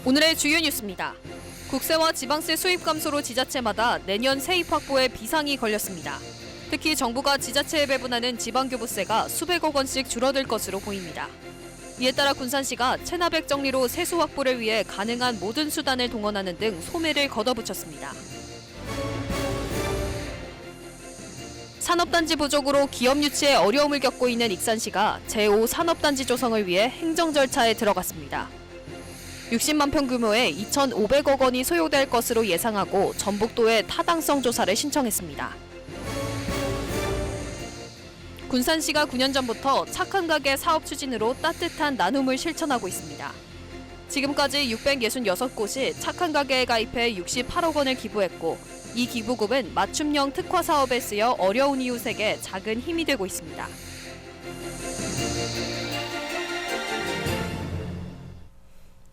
오늘의 주요 뉴스입니다. 국세와 지방세 수입 감소로 지자체마다 내년 세입 확보에 비상이 걸렸습니다. 특히 정부가 지자체에 배분하는 지방교부세가 수백억 원씩 줄어들 것으로 보입니다. 이에 따라 군산시가 체납액 정리로 세수 확보를 위해 가능한 모든 수단을 동원하는 등 소매를 걷어붙였습니다. 산업단지 부족으로 기업 유치에 어려움을 겪고 있는 익산시가 제5산업단지 조성을 위해 행정 절차에 들어갔습니다. 60만 평 규모의 2,500억 원이 소요될 것으로 예상하고 전북도에 타당성 조사를 신청했습니다. 군산시가 9년 전부터 착한 가게 사업 추진으로 따뜻한 나눔을 실천하고 있습니다. 지금까지 666곳이 착한 가게에 가입해 68억 원을 기부했고 이 기부금은 맞춤형 특화 사업에 쓰여 어려운 이웃에게 작은 힘이 되고 있습니다.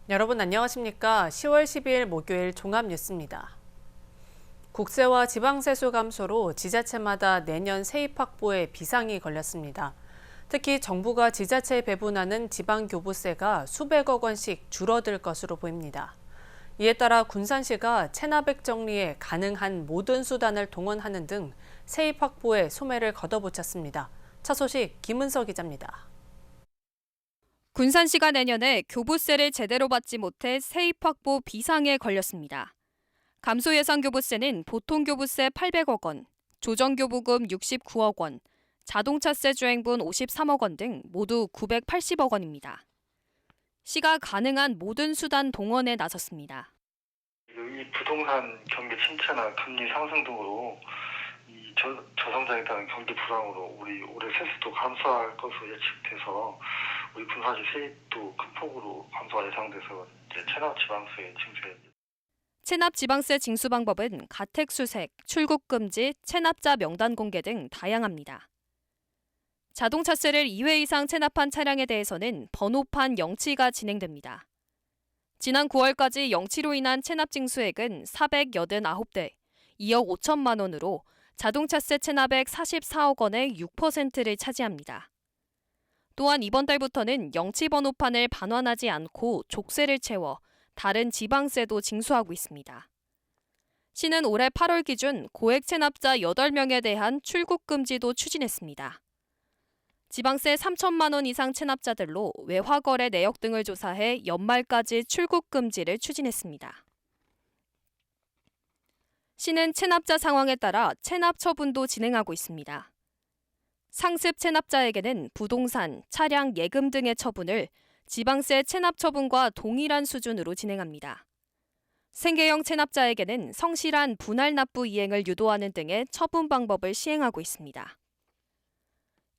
여러분 안녕하십니까? 10월 12일 목요일 종합뉴스입니다. 국세와 지방세수 감소로 지자체마다 내년 세입 확보에 비상이 걸렸습니다. 특히 정부가 지자체에 배분하는 지방교부세가 수백억 원씩 줄어들 것으로 보입니다. 이에 따라 군산시가 체납액 정리에 가능한 모든 수단을 동원하는 등 세입 확보에 소매를 걷어붙였습니다. 첫 소식 김은서 기자입니다. 군산시가 내년에 교부세를 제대로 받지 못해 세입 확보 비상에 걸렸습니다. 감소 예상 교부세는 보통교부세 800억 원, 조정교부금 69억 원, 자동차세 주행분 53억 원 등 모두 980억 원입니다. 시가 가능한 모든 수단 동원에 나섰습니다. 이 부동산 경기 침체나 금리 상승 등으로 이 저성장에 따른 경기 불황으로 우리 올해 세수도 감소할 것으로 예측돼서 우리 군산시 세입도 큰 폭으로 감소가 예상돼서 이제 체납 지방세 징수에 체납 지방세 징수 방법은 가택 수색, 출국 금지, 체납자 명단 공개 등 다양합니다. 자동차세를 2회 이상 체납한 차량에 대해서는 번호판 영치가 진행됩니다. 지난 9월까지 영치로 인한 체납 징수액은 489대, 2억 5천만 원으로 자동차세 체납액 44억 원의 6%를 차지합니다. 또한 이번 달부터는 영치 번호판을 반환하지 않고 족세를 채워 다른 지방세도 징수하고 있습니다. 시는 올해 8월 기준 고액 체납자 8명에 대한 출국 금지도 추진했습니다. 지방세 3천만 원 이상 체납자들로 외화거래 내역 등을 조사해 연말까지 출국 금지를 추진했습니다. 시는 체납자 상황에 따라 체납 처분도 진행하고 있습니다. 상습 체납자에게는 부동산, 차량, 예금 등의 처분을 지방세 체납 처분과 동일한 수준으로 진행합니다. 생계형 체납자에게는 성실한 분할 납부 이행을 유도하는 등의 처분 방법을 시행하고 있습니다.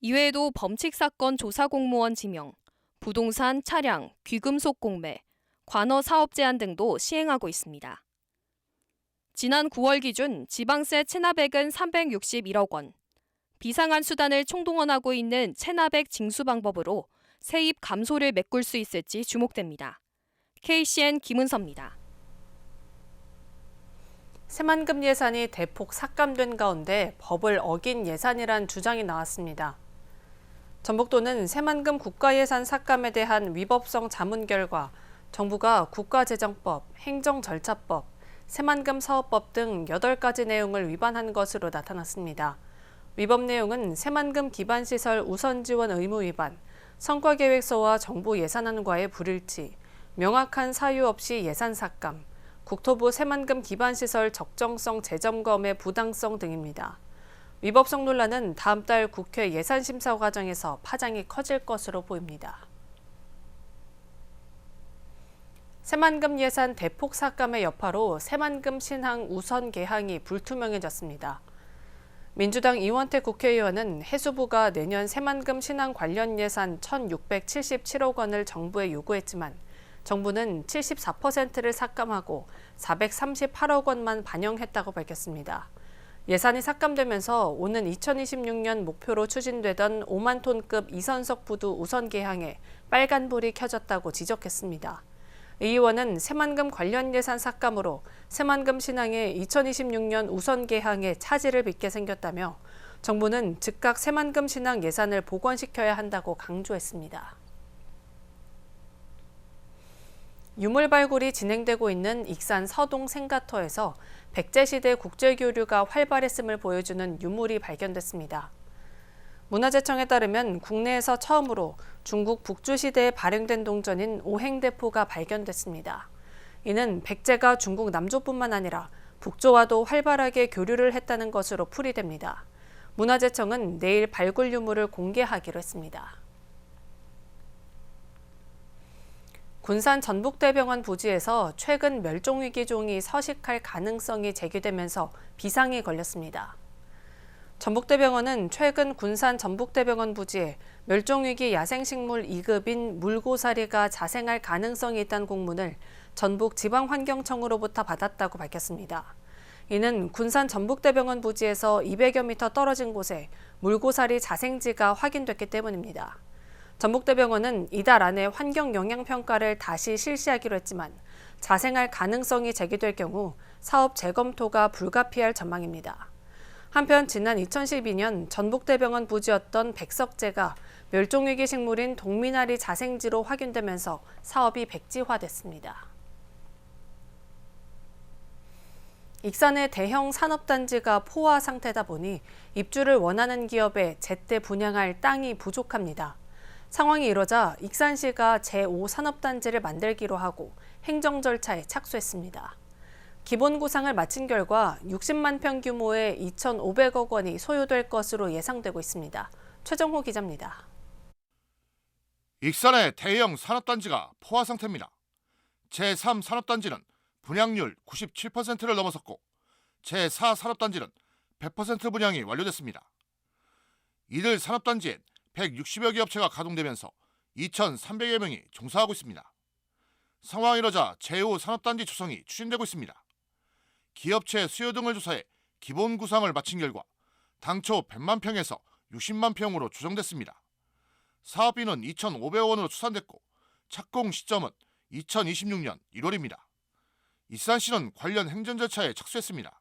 이외에도 범칙사건 조사공무원 지명, 부동산, 차량, 귀금속 공매, 관어 사업 제한 등도 시행하고 있습니다. 지난 9월 기준 지방세 체납액은 361억 원, 비상한 수단을 총동원하고 있는 체납액 징수 방법으로 세입 감소를 메꿀 수 있을지 주목됩니다. KCN 김은서입니다. 새만금 예산이 대폭 삭감된 가운데 법을 어긴 예산이란 주장이 나왔습니다. 전북도는 새만금 국가예산 삭감에 대한 위법성 자문 결과 정부가 국가재정법, 행정절차법, 새만금 사업법 등 8가지 내용을 위반한 것으로 나타났습니다. 위법 내용은 새만금 기반시설 우선지원 의무 위반, 성과계획서와 정부 예산안과의 불일치, 명확한 사유 없이 예산 삭감, 국토부 새만금 기반시설 적정성 재점검의 부당성 등입니다. 위법성 논란은 다음 달 국회 예산심사 과정에서 파장이 커질 것으로 보입니다. 새만금 예산 대폭 삭감의 여파로 새만금 신항 우선 개항이 불투명해졌습니다. 민주당 이원택 국회의원은 해수부가 내년 새만금 신항 관련 예산 1,677억 원을 정부에 요구했지만 정부는 74%를 삭감하고 438억 원만 반영했다고 밝혔습니다. 예산이 삭감되면서 오는 2026년 목표로 추진되던 5만 톤급 이선석 부두 우선 개항에 빨간불이 켜졌다고 지적했습니다. 이 의원은 새만금 관련 예산 삭감으로 새만금 신항의 2026년 우선 개항에 차질을 빚게 생겼다며 정부는 즉각 새만금 신항 예산을 복원시켜야 한다고 강조했습니다. 유물 발굴이 진행되고 있는 익산 서동 생가터에서 백제시대 국제교류가 활발했음을 보여주는 유물이 발견됐습니다. 문화재청에 따르면 국내에서 처음으로 중국 북주시대에 발행된 동전인 오행대포가 발견됐습니다. 이는 백제가 중국 남조뿐만 아니라 북조와도 활발하게 교류를 했다는 것으로 풀이됩니다. 문화재청은 내일 발굴 유물을 공개하기로 했습니다. 군산 전북대병원 부지에서 최근 멸종위기 종이 서식할 가능성이 제기되면서 비상이 걸렸습니다. 전북대병원은 최근 군산 전북대병원 부지에 멸종위기 야생식물 2급인 물고사리가 자생할 가능성이 있다는 공문을 전북지방환경청으로부터 받았다고 밝혔습니다. 이는 군산 전북대병원 부지에서 200여 미터 떨어진 곳에 물고사리 자생지가 확인됐기 때문입니다. 전북대병원은 이달 안에 환경영향평가를 다시 실시하기로 했지만 자생할 가능성이 제기될 경우 사업 재검토가 불가피할 전망입니다. 한편 지난 2012년 전북대병원 부지였던 백석재가 멸종위기 식물인 동미나리 자생지로 확인되면서 사업이 백지화됐습니다. 익산의 대형 산업단지가 포화 상태다 보니 입주를 원하는 기업에 제때 분양할 땅이 부족합니다. 상황이 이러자 익산시가 제5산업단지를 만들기로 하고 행정 절차에 착수했습니다. 기본 구상을 마친 결과 60만 평 규모의 2,500억 원이 소요될 것으로 예상되고 있습니다. 최정호 기자입니다. 익산의 대형 산업단지가 포화 상태입니다. 제3산업단지는 분양률 97%를 넘어섰고 제4산업단지는 100% 분양이 완료됐습니다. 이들 산업단지엔 160여 개 업체가 가동되면서 2,300여 명이 종사하고 있습니다. 상황이 이러자 제5산업단지 조성이 추진되고 있습니다. 기업체 수요 등을 조사해 기본 구상을 마친 결과 당초 100만 평에서 60만 평으로 조정됐습니다. 사업비는 2,500억 원으로 추산됐고 착공 시점은 2026년 1월입니다. 익산시는 관련 행정 절차에 착수했습니다.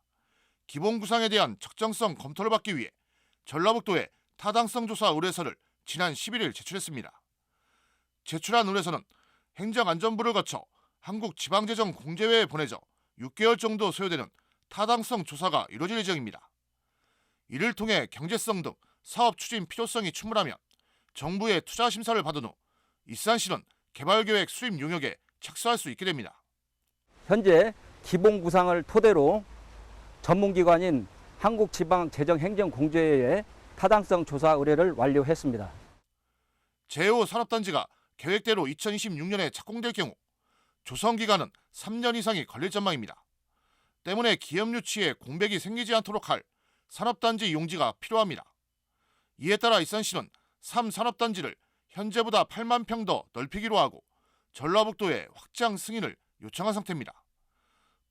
기본 구상에 대한 적정성 검토를 받기 위해 전라북도에 타당성 조사 의뢰서를 지난 11일 제출했습니다. 제출한 의뢰서는 행정안전부를 거쳐 한국지방재정공제회에 보내져 6개월 정도 소요되는 타당성 조사가 이루어질 예정입니다. 이를 통해 경제성 등 사업 추진 필요성이 충분하면 정부의 투자 심사를 받은 후 익산시는 개발계획 수립 용역에 착수할 수 있게 됩니다. 현재 기본 구상을 토대로 전문기관인 한국지방재정행정공제회에 타당성 조사 의뢰를 완료했습니다. 제5산업단지가 계획대로 2026년에 착공될 경우 조성기간은 3년 이상이 걸릴 전망입니다. 때문에 기업 유치에 공백이 생기지 않도록 할 산업단지 용지가 필요합니다. 이에 따라 익산시는 3산업단지를 현재보다 8만 평 더 넓히기로 하고 전라북도에 확장 승인을 요청한 상태입니다.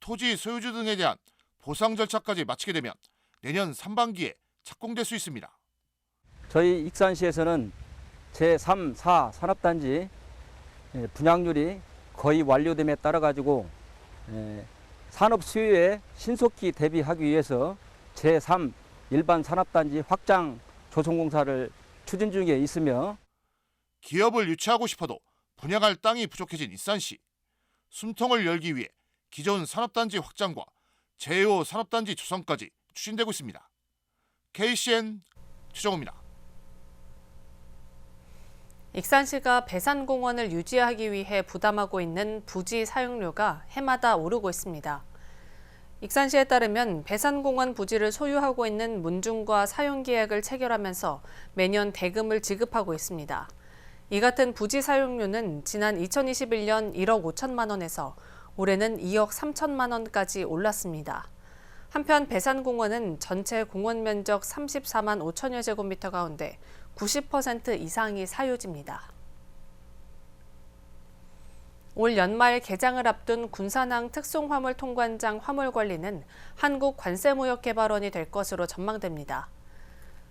토지 소유주 등에 대한 보상 절차까지 마치게 되면 내년 상반기에 착공될 수 있습니다. 저희 익산시에서는 제3, 4 산업단지 분양률이 거의 완료됨에 따라 가지고 산업 수요에 신속히 대비하기 위해서 제3 일반 산업단지 확장 조성공사를 추진 중에 있으며 기업을 유치하고 싶어도 분양할 땅이 부족해진 익산시. 숨통을 열기 위해 기존 산업단지 확장과 제5 산업단지 조성까지 추진되고 있습니다. KCN 최정호입니다. 익산시가 배산공원을 유지하기 위해 부담하고 있는 부지 사용료가 해마다 오르고 있습니다. 익산시에 따르면 배산공원 부지를 소유하고 있는 문중과 사용계약을 체결하면서 매년 대금을 지급하고 있습니다. 이 같은 부지 사용료는 지난 2021년 1억 5천만 원에서 올해는 2억 3천만 원까지 올랐습니다. 한편 배산공원은 전체 공원 면적 34만 5천여 제곱미터 가운데 90% 이상이 사유지입니다. 올 연말 개장을 앞둔 군산항 특송화물통관장 화물관리는 한국관세무역개발원이 될 것으로 전망됩니다.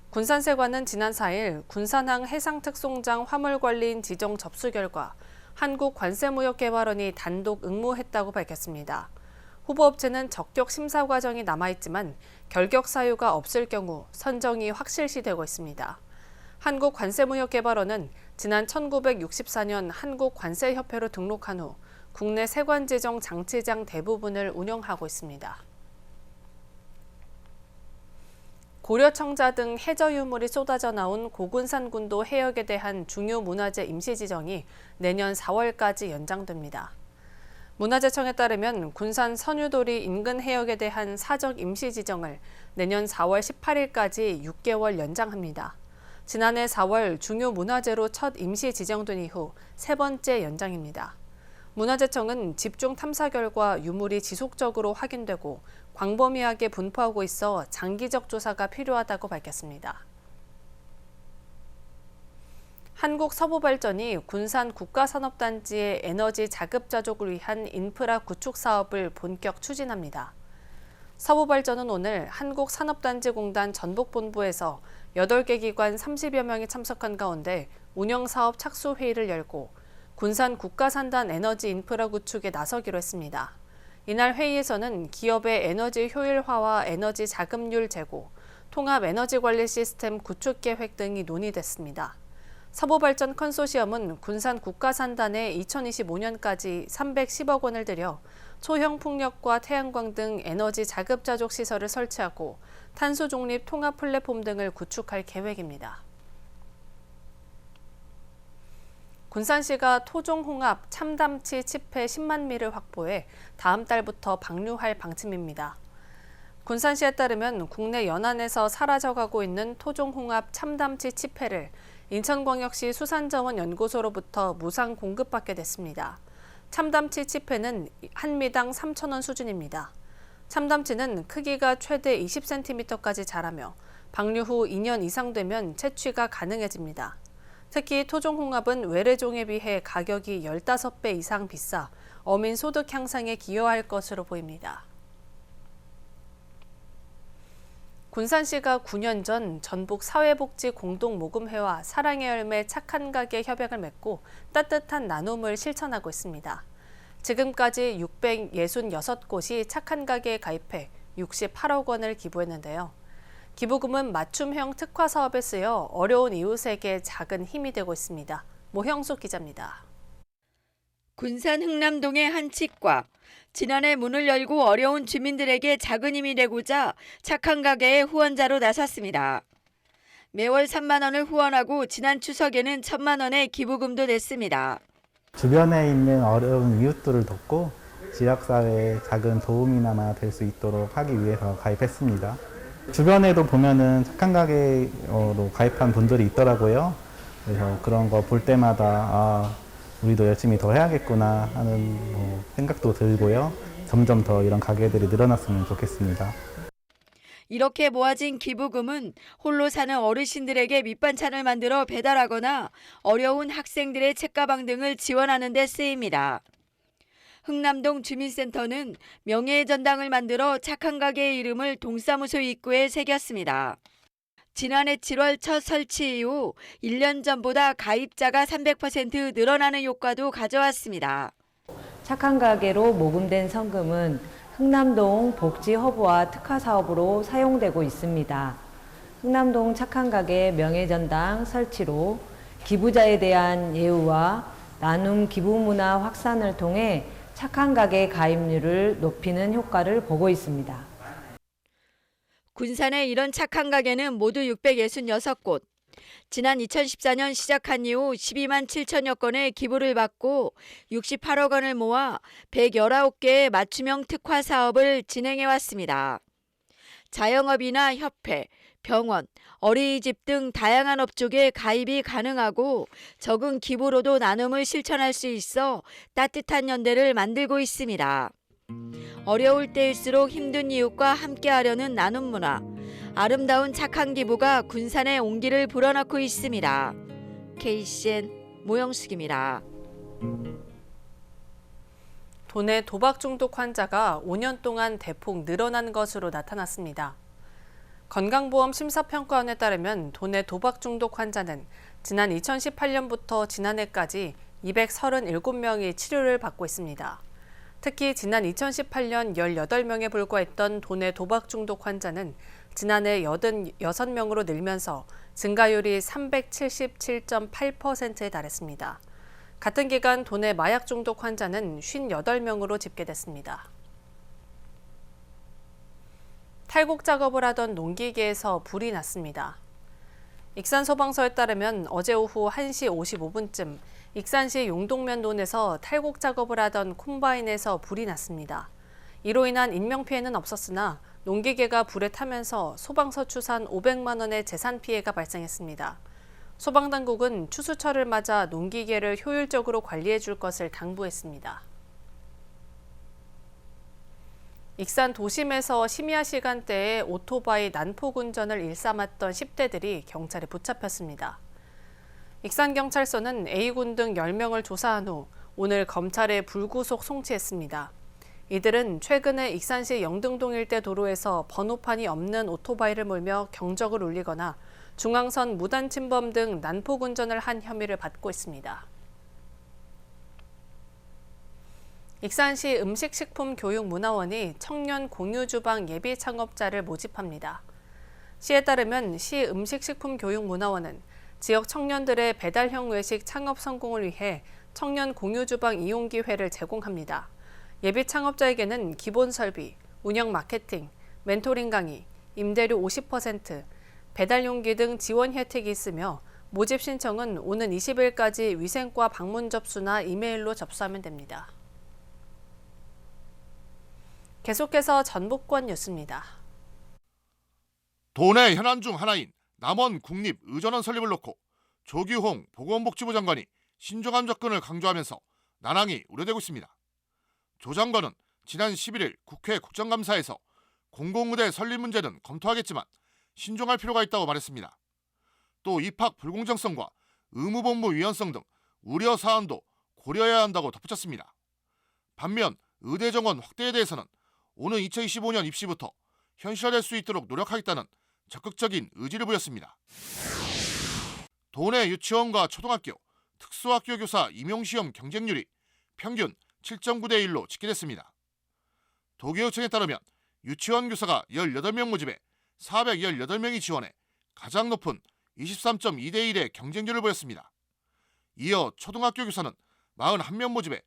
군산세관은 지난 4일 군산항 해상특송장 화물관리인 지정 접수 결과 한국관세무역개발원이 단독 응모했다고 밝혔습니다. 후보업체는 적격 심사 과정이 남아있지만 결격 사유가 없을 경우 선정이 확실시되고 있습니다. 한국관세무역개발원은 지난 1964년 한국관세협회로 등록한 후 국내 세관지정 장치장 대부분을 운영하고 있습니다. 고려청자 등 해저 유물이 쏟아져 나온 고군산군도 해역에 대한 중요문화재 임시지정이 내년 4월까지 연장됩니다. 문화재청에 따르면 군산 선유도리 인근 해역에 대한 사적 임시지정을 내년 4월 18일까지 6개월 연장합니다. 지난해 4월 중요문화재로 첫 임시지정된 이후 세 번째 연장입니다. 문화재청은 집중 탐사 결과 유물이 지속적으로 확인되고 광범위하게 분포하고 있어 장기적 조사가 필요하다고 밝혔습니다. 한국서부발전이 군산 국가산업단지의 에너지 자급자족을 위한 인프라 구축 사업을 본격 추진합니다. 서부발전은 오늘 한국산업단지공단 전북본부에서 8개 기관 30여 명이 참석한 가운데 운영사업 착수회의를 열고 군산 국가산단 에너지 인프라 구축에 나서기로 했습니다. 이날 회의에서는 기업의 에너지 효율화와 에너지 자급률 제고, 통합 에너지 관리 시스템 구축 계획 등이 논의됐습니다. 서부발전 컨소시엄은 군산 국가산단에 2025년까지 310억 원을 들여 소형 풍력과 태양광 등 에너지 자급자족 시설을 설치하고 탄소 중립 통합 플랫폼 등을 구축할 계획입니다. 군산시가 토종홍합 참담치 칩회 10만 미를 확보해 다음 달부터 방류할 방침입니다. 군산시에 따르면 국내 연안에서 사라져가고 있는 토종홍합 참담치 칩회를 인천광역시 수산자원연구소로부터 무상 공급받게 됐습니다. 참담치 칩회는 한 미당 3,000원 수준입니다. 참담치는 크기가 최대 20cm까지 자라며 방류 후 2년 이상 되면 채취가 가능해집니다. 특히 토종홍합은 외래종에 비해 가격이 15배 이상 비싸 어민 소득 향상에 기여할 것으로 보입니다. 군산시가 9년 전 전북 사회복지공동모금회와 사랑의 열매 착한 가게 협약을 맺고 따뜻한 나눔을 실천하고 있습니다. 지금까지 666곳이 착한 가게에 가입해 68억 원을 기부했는데요. 기부금은 맞춤형 특화 사업에 쓰여 어려운 이웃에게 작은 힘이 되고 있습니다. 모형숙 기자입니다. 군산 흥남동의 한 치과. 지난해 문을 열고 어려운 주민들에게 작은 힘이 되고자 착한 가게의 후원자로 나섰습니다. 매월 3만 원을 후원하고 지난 추석에는 1,000만 원의 기부금도 냈습니다. 주변에 있는 어려운 이웃들을 돕고 지역사회에 작은 도움이나마 될 수 있도록 하기 위해서 가입했습니다. 주변에도 보면은 착한 가게로 가입한 분들이 있더라고요. 그래서 그런 거 볼 때마다 우리도 열심히 더 해야겠구나 하는 생각도 들고요. 점점 더 이런 가게들이 늘어났으면 좋겠습니다. 이렇게 모아진 기부금은 홀로 사는 어르신들에게 밑반찬을 만들어 배달하거나 어려운 학생들의 책가방 등을 지원하는 데 쓰입니다. 흥남동 주민센터는 명예의 전당을 만들어 착한 가게의 이름을 동사무소 입구에 새겼습니다. 지난해 7월 첫 설치 이후 1년 전보다 가입자가 300% 늘어나는 효과도 가져왔습니다. 착한 가게로 모금된 성금은 흥남동 복지 허브와 특화 사업으로 사용되고 있습니다. 흥남동 착한 가게 명예전당 설치로 기부자에 대한 예우와 나눔 기부 문화 확산을 통해 착한 가게 가입률을 높이는 효과를 보고 있습니다. 군산의 이런 착한 가게는 모두 666곳. 지난 2014년 시작한 이후 12만 7천여 건의 기부를 받고 68억 원을 모아 119개의 맞춤형 특화 사업을 진행해왔습니다. 자영업이나 협회, 병원, 어린이집 등 다양한 업종에 가입이 가능하고 적은 기부로도 나눔을 실천할 수 있어 따뜻한 연대를 만들고 있습니다. 어려울 때일수록 힘든 이웃과 함께하려는 나눔 문화, 아름다운 착한 기부가 군산의 온기를 불어넣고 있습니다. KCN 모영숙입니다. 도내 도박 중독 환자가 5년 동안 대폭 늘어난 것으로 나타났습니다. 건강보험 심사평가원에 따르면 도내 도박 중독 환자는 지난 2018년부터 지난해까지 237명이 치료를 받고 있습니다. 특히 지난 2018년 18명에 불과했던 도내 도박 중독 환자는 지난해 86명으로 늘면서 증가율이 377.8%에 달했습니다. 같은 기간 도내 마약 중독 환자는 58명으로 집계됐습니다. 탈곡 작업을 하던 농기계에서 불이 났습니다. 익산소방서에 따르면 어제 오후 1시 55분쯤 익산시 용동면 논에서 탈곡 작업을 하던 콤바인에서 불이 났습니다. 이로 인한 인명피해는 없었으나 농기계가 불에 타면서 소방서 추산 500만 원의 재산 피해가 발생했습니다. 소방당국은 추수철을 맞아 농기계를 효율적으로 관리해 줄 것을 당부했습니다. 익산 도심에서 심야 시간대에 오토바이 난폭 운전을 일삼았던 10대들이 경찰에 붙잡혔습니다. 익산경찰서는 A군 등 10명을 조사한 후 오늘 검찰에 불구속 송치했습니다. 이들은 최근에 익산시 영등동 일대 도로에서 번호판이 없는 오토바이를 몰며 경적을 울리거나 중앙선 무단 침범 등 난폭 운전을 한 혐의를 받고 있습니다. 익산시 음식식품교육문화원이 청년 공유주방 예비 창업자를 모집합니다. 시에 따르면 시 음식식품교육문화원은 지역 청년들의 배달형 외식 창업 성공을 위해 청년 공유주방 이용 기회를 제공합니다. 예비 창업자에게는 기본 설비, 운영 마케팅, 멘토링 강의, 임대료 50%, 배달 용기 등 지원 혜택이 있으며 모집 신청은 오는 20일까지 위생과 방문 접수나 이메일로 접수하면 됩니다. 계속해서 전북권 뉴스입니다. 도내 현안 중 하나인 남원 국립의전원 설립을 놓고 조규홍 보건복지부 장관이 신중한 접근을 강조하면서 난항이 우려되고 있습니다. 조 장관은 지난 11일 국회 국정감사에서 공공의대 설립 문제는 검토하겠지만 신중할 필요가 있다고 말했습니다. 또 입학 불공정성과 의무본부 위헌성 등 우려 사안도 고려해야 한다고 덧붙였습니다. 반면 의대 정원 확대에 대해서는 오는 2025년 입시부터 현실화될 수 있도록 노력하겠다는 적극적인 의지를 보였습니다. 도내 유치원과 초등학교, 특수학교 교사 임용시험 경쟁률이 평균 7.9대 1로 집계됐습니다. 도교육청에 따르면 유치원 교사가 18명 모집에 418명이 지원해 가장 높은 23.2대 1의 경쟁률을 보였습니다. 이어 초등학교 교사는 41명 모집에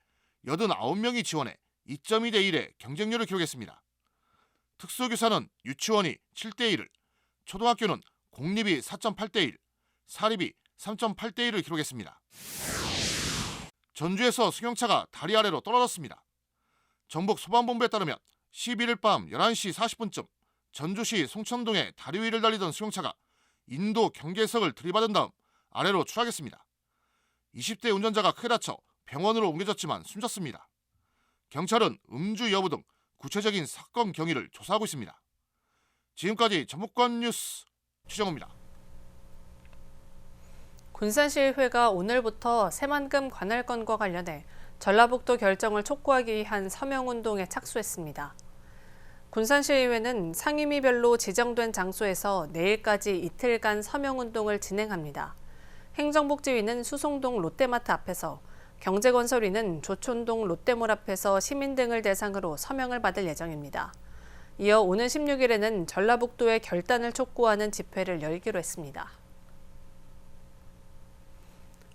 89명이 지원해 2.2대 1의 경쟁률을 기록했습니다. 특수교사는 유치원이 7대 1을, 초등학교는 공립이 4.8대 1, 사립이 3.8대 1을 기록했습니다. 전주에서 승용차가 다리 아래로 떨어졌습니다. 전북 소방본부에 따르면 11일 밤 11시 40분쯤 전주시 송천동의 다리 위를 달리던 승용차가 인도 경계석을 들이받은 다음 아래로 추락했습니다. 20대 운전자가 크게 다쳐 병원으로 옮겨졌지만 숨졌습니다. 경찰은 음주 여부 등 구체적인 사건 경위를 조사하고 있습니다. 지금까지 전북권 뉴스 최정호입니다. 군산시의회가 오늘부터 새만금 관할권과 관련해 전라북도 결정을 촉구하기 위한 서명운동에 착수했습니다. 군산시의회는 상임위별로 지정된 장소에서 내일까지 이틀간 서명운동을 진행합니다. 행정복지위는 수송동 롯데마트 앞에서, 경제건설위는 조촌동 롯데몰 앞에서 시민 등을 대상으로 서명을 받을 예정입니다. 이어 오는 16일에는 전라북도의 결단을 촉구하는 집회를 열기로 했습니다.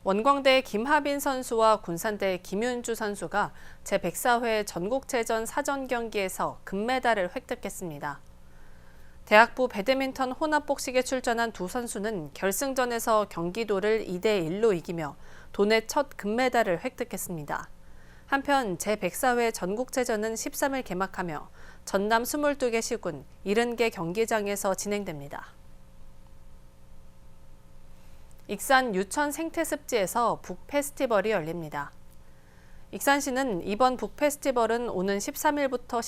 원광대의 김하빈 선수와 군산대의 김윤주 선수가 제104회 전국체전 사전 경기에서 금메달을 획득했습니다. 대학부 배드민턴 혼합복식에 출전한 두 선수는 결승전에서 경기도를 2대 1로 이기며 도내 첫 금메달을 획득했습니다. 한편 제104회 전국체전은 13일 개막하며 전남 22개 시군 70개 경기장에서 진행됩니다. 익산 유천 생태습지에서 북페스티벌이 열립니다. 익산시는 이번 북페스티벌은 오는 13일부터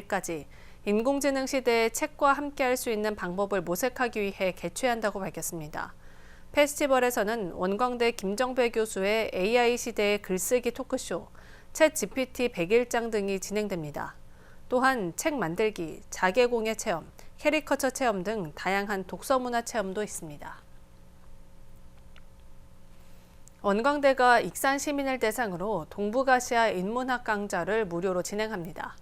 14일까지 인공지능 시대의 책과 함께할 수 있는 방법을 모색하기 위해 개최한다고 밝혔습니다. 페스티벌에서는 원광대 김정배 교수의 AI 시대의 글쓰기 토크쇼, 챗 GPT 100일장 등이 진행됩니다. 또한 책 만들기, 자개공예 체험, 캐리커처 체험 등 다양한 독서문화 체험도 있습니다. 원광대가 익산 시민을 대상으로 동북아시아 인문학 강좌를 무료로 진행합니다.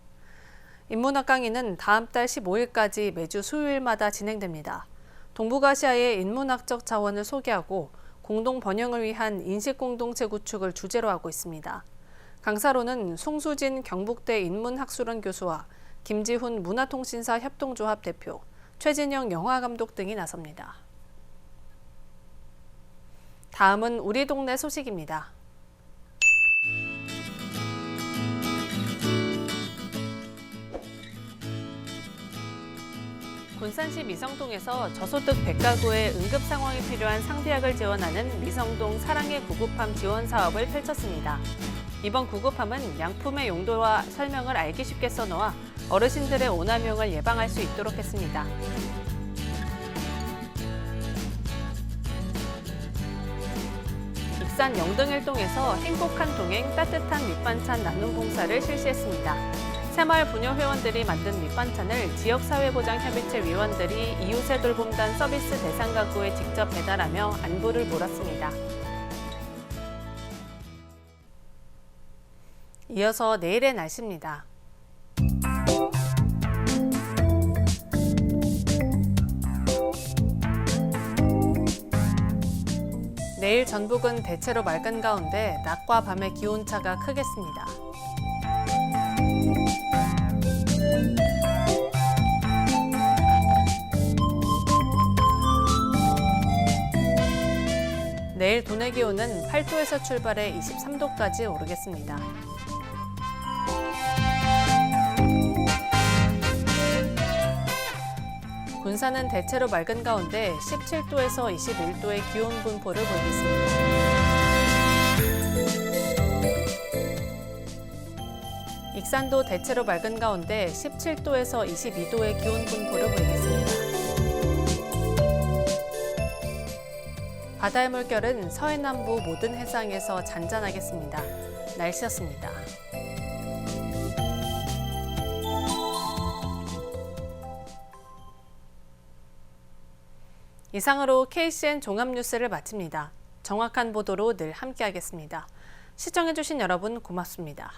인문학 강의는 다음 달 15일까지 매주 수요일마다 진행됩니다. 동북아시아의 인문학적 자원을 소개하고 공동 번영을 위한 인식공동체 구축을 주제로 하고 있습니다. 강사로는 송수진 경북대 인문학술원 교수와 김지훈 문화통신사 협동조합 대표, 최진영 영화감독 등이 나섭니다. 다음은 우리 동네 소식입니다. 군산시 미성동에서 저소득 100가구의 응급 상황이 필요한 상비약을 지원하는 미성동 사랑의 구급함 지원 사업을 펼쳤습니다. 이번 구급함은 양품의 용도와 설명을 알기 쉽게 써놓아 어르신들의 오남용을 예방할 수 있도록 했습니다. 익산 영등일동에서 행복한 동행 따뜻한 밑반찬 나눔 봉사를 실시했습니다. 새마을 부녀 회원들이 만든 밑반찬을 지역사회보장협의체 위원들이 이웃의 돌봄단 서비스 대상 가구에 직접 배달하며 안부를 물었습니다. 이어서 내일의 날씨입니다. 내일 전북은 대체로 맑은 가운데 낮과 밤의 기온차가 크겠습니다. 내일 도내 기온은 8도에서 출발해 23도까지 오르겠습니다. 군산은 대체로 맑은 가운데 17도에서 21도의 기온 분포를 보이겠습니다. 익산도 대체로 맑은 가운데 17도에서 22도의 기온 분포를 보이겠습니다. 바다의 물결은 서해남부 모든 해상에서 잔잔하겠습니다. 날씨였습니다. 이상으로 KCN 종합뉴스를 마칩니다. 정확한 보도로 늘 함께하겠습니다. 시청해주신 여러분 고맙습니다.